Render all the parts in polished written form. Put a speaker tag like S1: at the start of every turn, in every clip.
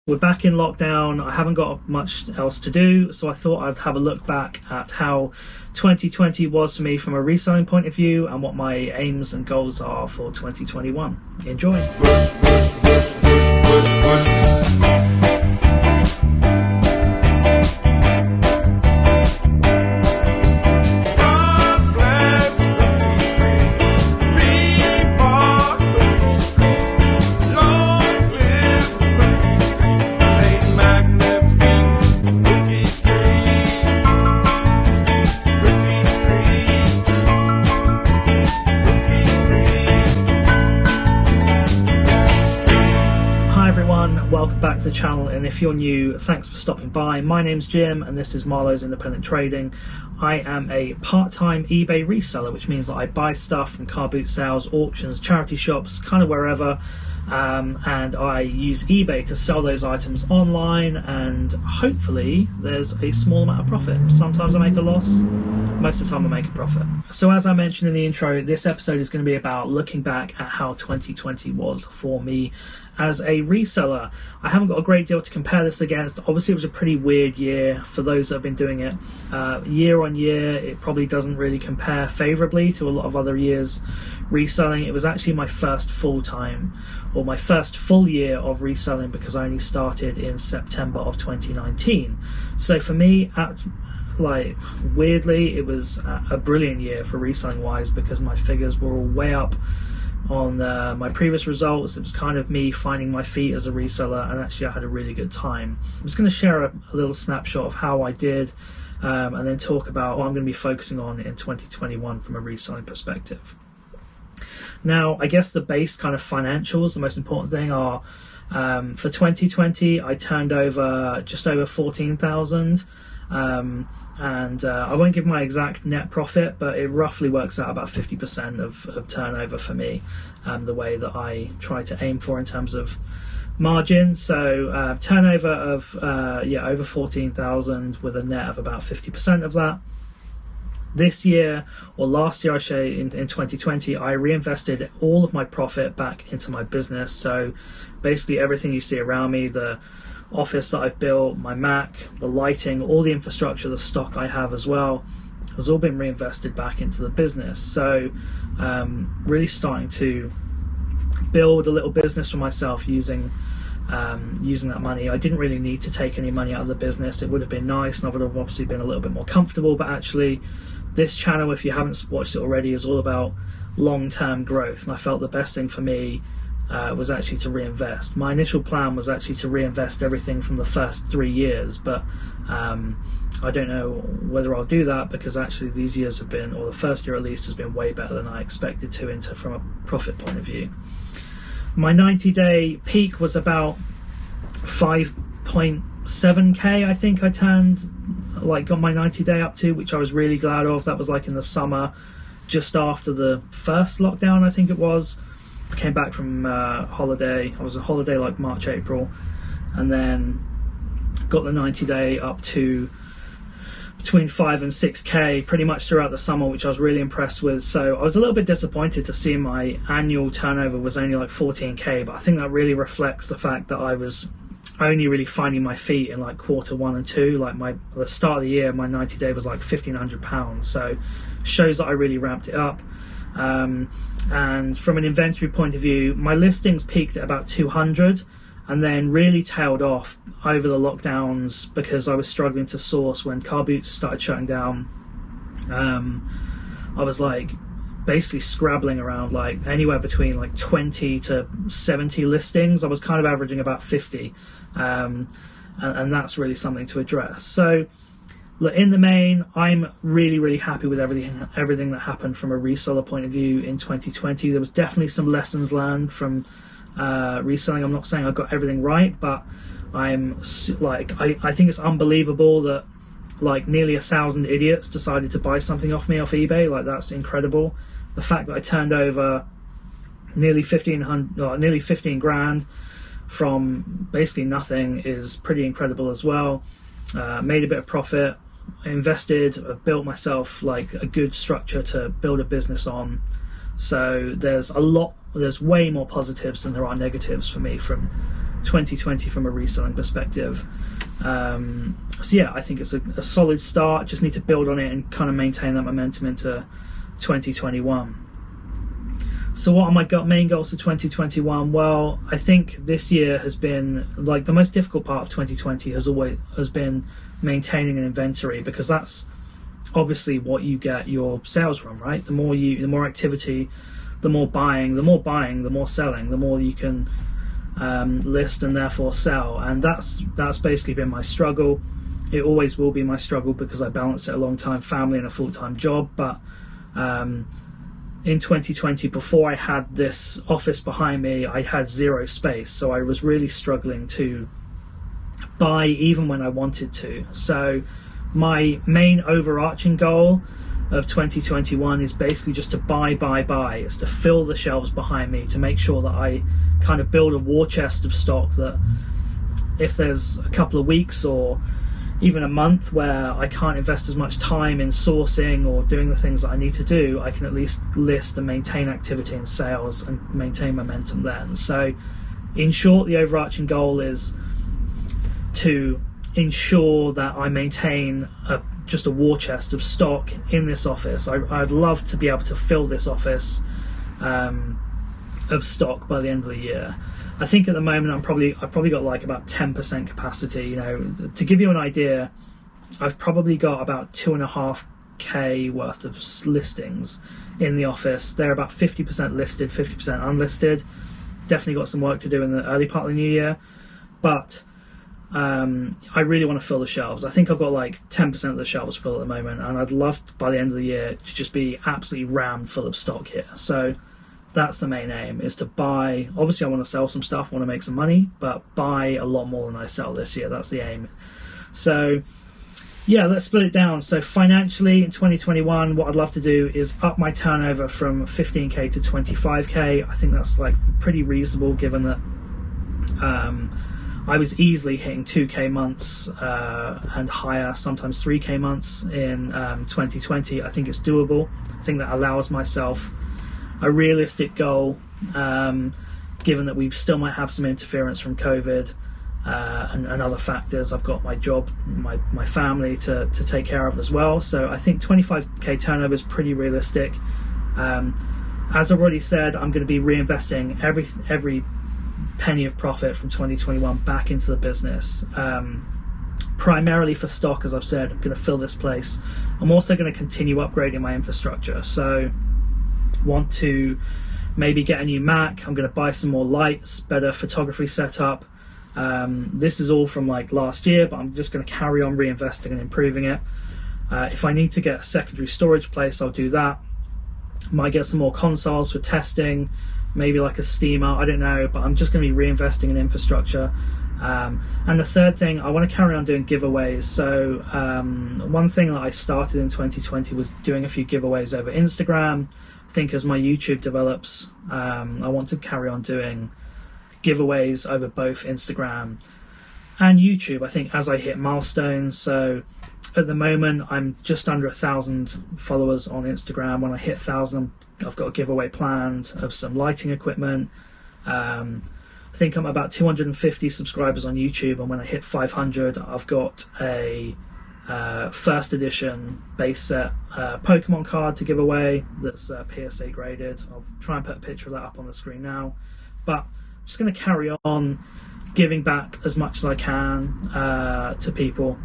S1: We're back in lockdown. I haven't got much else to do, so I thought I'd have a look back at how 2020 was for me from a reselling point of view and what my aims and goals are for 2021. Enjoy. Welcome back to the channel, and if you're new, thanks for stopping by. My name's Jim and this is Marlowe's Independent Trading. I am a part-time eBay reseller, which means that I buy stuff from car boot sales, auctions, charity shops, kind of wherever, and I use eBay to sell those items online, and hopefully there's a small amount of profit. Sometimes I make a loss, most of the time I make a profit. So as I mentioned in the intro, this episode is going to be about looking back at how 2020 was for me as a reseller. I haven't got a great deal to compare this against. Obviously it was a pretty weird year for those that have been doing it. Year on year, it probably doesn't really compare favorably to a lot of other years reselling. It was actually my first full-time, or my first full year of reselling, because I only started in September of 2019. So for me, weirdly, it was a brilliant year for reselling wise, because my figures were all way up on my previous results. It was kind of me finding my feet as a reseller, and actually I had a really good time. I'm just going to share a little snapshot of how I did, and then talk about what I'm going to be focusing on in 2021 from a reselling perspective. Now, I guess the base kind of financials, the most important thing are, for 2020 I turned over just over 14,000, and I won't give my exact net profit, but it roughly works out about 50% of turnover for me, the way that I try to aim for in terms of margin. So turnover of over 14,000 with a net of about 50% of that. This year, or last year I should say, in 2020, I reinvested all of my profit back into my business. So basically everything you see around me, the office that I've built, my Mac, the lighting, all the infrastructure, the stock I have as well, has all been reinvested back into the business. So really starting to build a little business for myself using that money. I didn't really need to take any money out of the business. It would have been nice, and I would have obviously been a little bit more comfortable, but actually this channel, if you haven't watched it already, is all about long-term growth, and I felt the best thing for me was actually to reinvest. My initial plan was actually to reinvest everything from the first 3 years, but I don't know whether I'll do that, because actually these years have been, or the first year at least, has been way better than I expected to from a profit point of view. My 90-day peak was about 5.7k, I think I got my 90-day up to, which I was really glad of. That was like in the summer, just after the first lockdown, I think it was. I came back from holiday. I was on holiday like March, April, and then got the 90-day up to between 5 and 6k pretty much throughout the summer, which I was really impressed with. So I was a little bit disappointed to see my annual turnover was only like 14k, but I think that really reflects the fact that I was only really finding my feet in like quarter 1 and 2. Like the start of the year, my 90-day was like £1,500, so shows that I really ramped it up. And from an inventory point of view, my listings peaked at about 200 and then really tailed off over the lockdowns because I was struggling to source when car boots started shutting down. I was like basically scrabbling around like anywhere between like 20 to 70 listings. I was kind of averaging about 50, and that's really something to address. So look, in the main, I'm really happy with everything that happened from a reseller point of view in 2020. There was definitely some lessons learned from reselling. I'm not saying I got everything right, but I'm like, I think it's unbelievable that like nearly 1,000 idiots decided to buy something off me off eBay. Like, that's incredible. The fact that I turned over nearly 15 grand from basically nothing is pretty incredible as well. Made a bit of profit, invested, built myself like a good structure to build a business on. So there's way more positives than there are negatives for me from 2020 from a reselling perspective. So yeah, I think it's a solid start. Just need to build on it and kind of maintain that momentum into 2021. So what are my main goals for 2021? Well, I think this year has been, like, the most difficult part of 2020 has been maintaining an inventory, because that's obviously what you get your sales from, right? The more activity, the more buying, the more selling, the more you can list and therefore sell. And that's basically been my struggle. It always will be my struggle, because I balance it a long time family and a full-time job. But in 2020, before I had this office behind me, I had zero space, so I was really struggling to buy even when I wanted to. So my main overarching goal of 2021 is basically just to buy. It's to fill the shelves behind me, to make sure that I kind of build a war chest of stock, that if there's a couple of weeks or even a month where I can't invest as much time in sourcing or doing the things that I need to do, I can at least list and maintain activity in sales and maintain momentum then. So in short, the overarching goal is to ensure that I maintain just a war chest of stock in this office. I'd love to be able to fill this office of stock by the end of the year. I think at the moment I've probably got like about 10% capacity. You know, to give you an idea, I've probably got about 2.5k worth of listings in the office. They're about 50% listed, 50% unlisted. Definitely got some work to do in the early part of the new year, but I really want to fill the shelves. I think I've got like 10% of the shelves full at the moment, and I'd love by the end of the year to just be absolutely rammed full of stock here. So that's the main aim, is to buy. Obviously I want to sell some stuff, I want to make some money, but buy a lot more than I sell this year. That's the aim. So yeah, let's split it down. So financially in 2021, what I'd love to do is up my turnover from 15k to 25k. I think that's like pretty reasonable, given that I was easily hitting 2k months and higher, sometimes 3k months in 2020. I think it's doable. I think that allows myself a realistic goal, given that we still might have some interference from COVID and other factors. I've got my job, my family to take care of as well. So I think 25k turnover is pretty realistic. As I've already said, I'm going to be reinvesting every penny of profit from 2021 back into the business, primarily for stock. As I've said, I'm going to fill this place. I'm also going to continue upgrading my infrastructure. So want to maybe get a new Mac. I'm going to buy some more lights, better photography setup. This is all from like last year, but I'm just going to carry on reinvesting and improving it. If I need to get a secondary storage place, I'll do that. Might get some more consoles for testing, maybe like a steamer, I don't know, but I'm just going to be reinvesting in infrastructure. And the third thing, I want to carry on doing giveaways. So one thing that I started in 2020 was doing a few giveaways over Instagram. I think as my YouTube develops, I want to carry on doing giveaways over both Instagram and YouTube, I think, as I hit milestones. So at the moment I'm just under 1,000 followers on Instagram. When I hit 1,000, I've got a giveaway planned of some lighting equipment. I think I'm about 250 subscribers on YouTube, and when I hit 500, I've got a first edition base set Pokemon card to give away that's PSA graded. I'll try and put a picture of that up on the screen now. But I'm just going to carry on giving back as much as I can to people.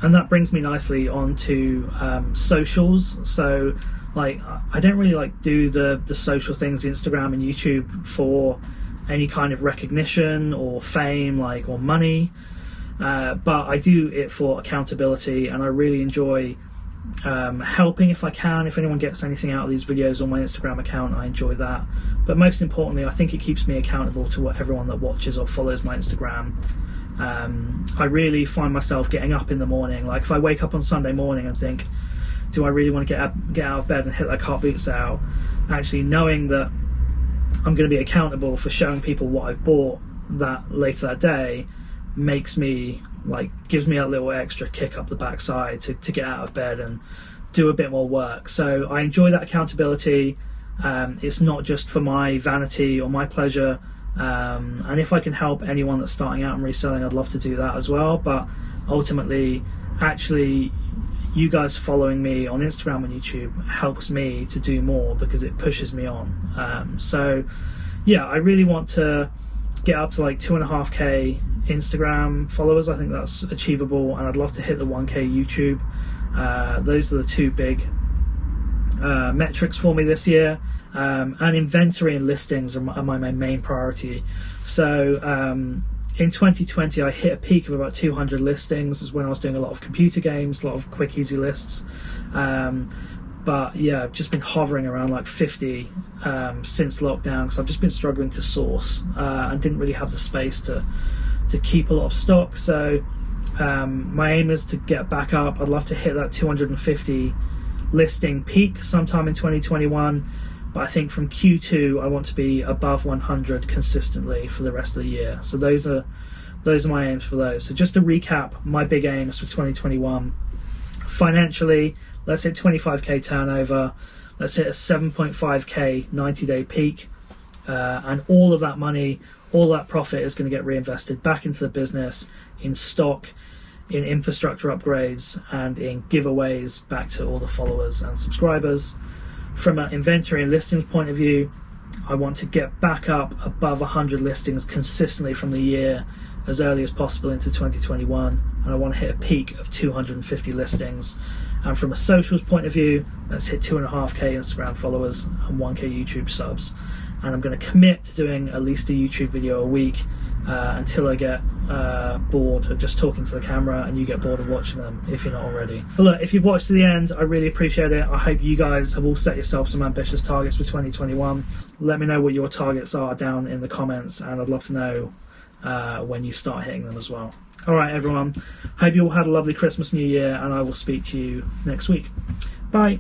S1: And that brings me nicely onto socials. So like, I don't really like do the social things, Instagram and YouTube, for any kind of recognition or fame, like, or money, but I do it for accountability, and I really enjoy helping if I can. If anyone gets anything out of these videos on my Instagram account, I enjoy that. But most importantly, I think it keeps me accountable to everyone that watches or follows my Instagram. I really find myself getting up in the morning, like if I wake up on Sunday morning and think, do I really want to get out of bed and hit that car boots out, actually knowing that I'm going to be accountable for showing people what I've bought that later that day makes me, like, gives me a little extra kick up the backside to get out of bed and do a bit more work. So I enjoy that accountability. It's not just for my vanity or my pleasure. And if I can help anyone that's starting out and reselling, I'd love to do that as well. But ultimately, actually, you guys following me on Instagram and YouTube helps me to do more because it pushes me on. So yeah, I really want to get up to like 2.5k Instagram followers. I think that's achievable, and I'd love to hit the 1k YouTube. Those are the two big metrics for me this year. And inventory and listings are my main priority. So in 2020 I hit a peak of about 200 listings. This is when I was doing a lot of computer games, a lot of quick easy lists. But yeah, I've just been hovering around like 50 since lockdown, because I've just been struggling to source and didn't really have the space to keep a lot of stock. So my aim is to get back up. I'd love to hit that 250 listing peak sometime in 2021, but I think from Q2 I want to be above 100 consistently for the rest of the year. So those are my aims for those. So just to recap my big aims for 2021: financially, let's hit 25k turnover, let's hit a 7.5k 90-day peak, and all of that money, all that profit is going to get reinvested back into the business, in stock, in infrastructure upgrades, and in giveaways back to all the followers and subscribers. From an inventory and listings point of view, I want to get back up above 100 listings consistently from the year as early as possible into 2021, and I want to hit a peak of 250 listings. And from a socials point of view, let's hit 2.5k Instagram followers and 1k YouTube subs. And I'm going to commit to doing at least a YouTube video a week until I get bored of just talking to the camera, and you get bored of watching them if you're not already. But look, if you've watched to the end, I really appreciate it. I hope you guys have all set yourself some ambitious targets for 2021. Let me know what your targets are down in the comments, and I'd love to know when you start hitting them as well. All right, everyone. Hope you all had a lovely Christmas, New Year, and I will speak to you next week. Bye.